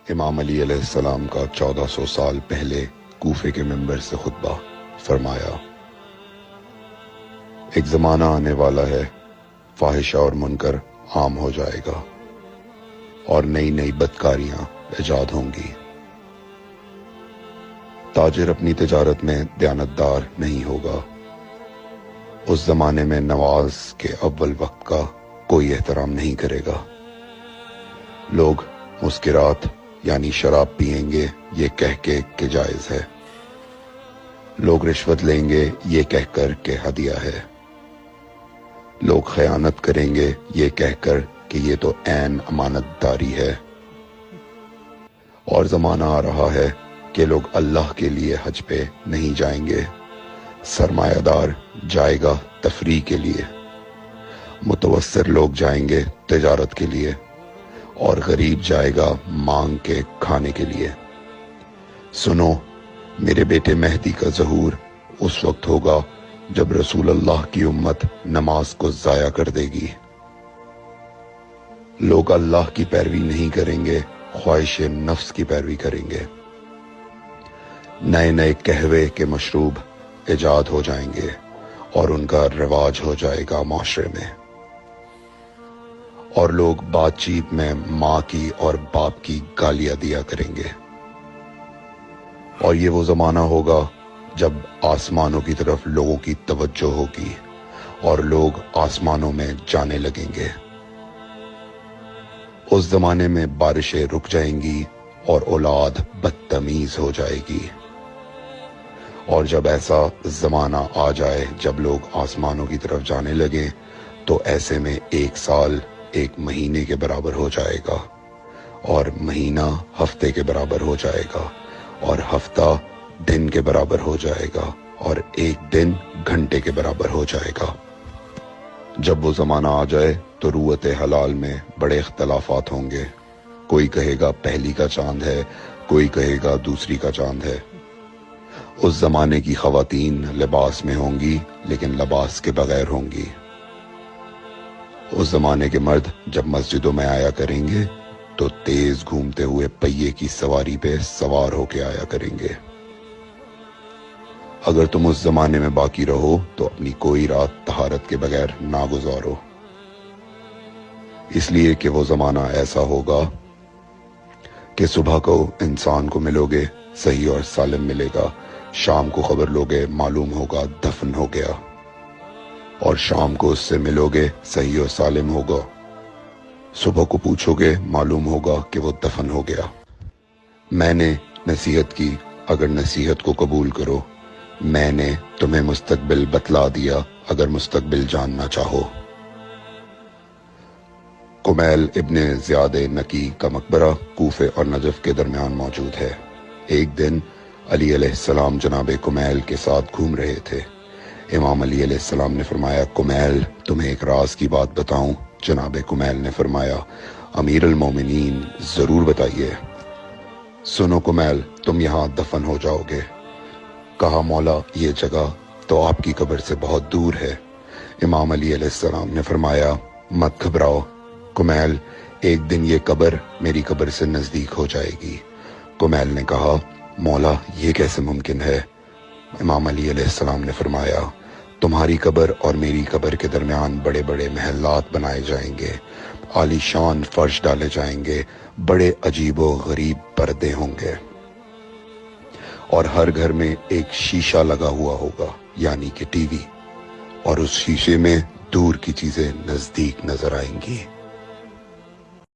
امام علی علیہ السلام کا 1400 سال پہلے کوفے کے منبر سے خطبہ فرمایا، ایک زمانہ آنے والا ہے، فاحشہ اور منکر عام ہو جائے گا اور نئی نئی بدکاریاں ایجاد ہوں گی۔ تاجر اپنی تجارت میں دیانتدار نہیں ہوگا۔ اس زمانے میں نماز کے اول وقت کا کوئی احترام نہیں کرے گا۔ لوگ مسکرات یعنی شراب پئیں گے یہ کہہ کے کہ جائز ہے، لوگ رشوت لیں گے یہ کہہ کر کہ ہدیہ ہے، لوگ خیانت کریں گے یہ کہہ کر کہ یہ تو عین امانت داری ہے۔ اور زمانہ آ رہا ہے کہ لوگ اللہ کے لیے حج پہ نہیں جائیں گے، سرمایہ دار جائے گا تفریح کے لیے، متوسر لوگ جائیں گے تجارت کے لیے، اور غریب جائے گا مانگ کے کھانے کے لیے۔ سنو، میرے بیٹے مہدی کا ظہور اس وقت ہوگا جب رسول اللہ کی امت نماز کو ضائع کر دے گی۔ لوگ اللہ کی پیروی نہیں کریں گے، خواہش نفس کی پیروی کریں گے۔ نئے نئے قہوے کے مشروب ایجاد ہو جائیں گے اور ان کا رواج ہو جائے گا معاشرے میں، اور لوگ بات چیت میں ماں کی اور باپ کی گالیاں دیا کریں گے۔ اور یہ وہ زمانہ ہوگا جب آسمانوں کی طرف لوگوں کی توجہ ہوگی اور لوگ آسمانوں میں جانے لگیں گے۔ اس زمانے میں بارشیں رک جائیں گی اور اولاد بدتمیز ہو جائے گی۔ اور جب ایسا زمانہ آ جائے جب لوگ آسمانوں کی طرف جانے لگیں تو ایسے میں 1 سال 1 مہینے کے برابر ہو جائے گا، اور مہینہ ہفتے کے برابر ہو جائے گا، اور ہفتہ دن کے برابر ہو جائے گا، اور 1 دن گھنٹے کے برابر ہو جائے گا۔ جب وہ زمانہ آ جائے تو روت حلال میں بڑے اختلافات ہوں گے، کوئی کہے گا پہلی کا چاند ہے، کوئی کہے گا دوسری کا چاند ہے۔ اس زمانے کی خواتین لباس میں ہوں گی لیکن لباس کے بغیر ہوں گی۔ اس زمانے کے مرد جب مسجدوں میں آیا کریں گے تو تیز گھومتے ہوئے پہیے کی سواری پہ سوار ہو کے آیا کریں گے۔ اگر تم اس زمانے میں باقی رہو تو اپنی کوئی رات طہارت کے بغیر نہ گزارو، اس لیے کہ وہ زمانہ ایسا ہوگا کہ صبح کو انسان کو ملو گے صحیح اور سالم ملے گا، شام کو خبر لوگے معلوم ہوگا دفن ہو گیا، اور شام کو اس سے ملو گے صحیح اور سالم ہوگا، صبح کو پوچھو گے معلوم ہوگا کہ وہ دفن ہو گیا۔ میں نے نصیحت کی، اگر نصیحت کو قبول کرو، میں نے تمہیں مستقبل بتلا دیا اگر مستقبل جاننا چاہو۔ کمیل ابن زیاد نکی کا مقبرہ کوفے اور نجف کے درمیان موجود ہے۔ ایک دن علی علیہ السلام جناب کمیل کے ساتھ گھوم رہے تھے۔ امام علی علیہ السلام نے فرمایا، کمیل تمہیں ایک راز کی بات بتاؤں؟ جناب کمیل نے فرمایا، امیر المومنین ضرور بتائیے۔ سنو کمیل، تم یہاں دفن ہو جاؤ گے۔ کہا، مولا یہ جگہ تو آپ کی قبر سے بہت دور ہے۔ امام علی علیہ السلام نے فرمایا، مت گھبراؤ کمیل، ایک دن یہ قبر میری قبر سے نزدیک ہو جائے گی۔ کمیل نے کہا، مولا یہ کیسے ممکن ہے؟ امام علی علیہ السلام نے فرمایا، تمہاری قبر اور میری قبر کے درمیان بڑے بڑے محلات بنائے جائیں گے، عالی شان فرش ڈالے جائیں گے، بڑے عجیب و غریب پردے ہوں گے، اور ہر گھر میں ایک شیشہ لگا ہوا ہوگا یعنی کہ ٹی وی، اور اس شیشے میں دور کی چیزیں نزدیک نظر آئیں گی۔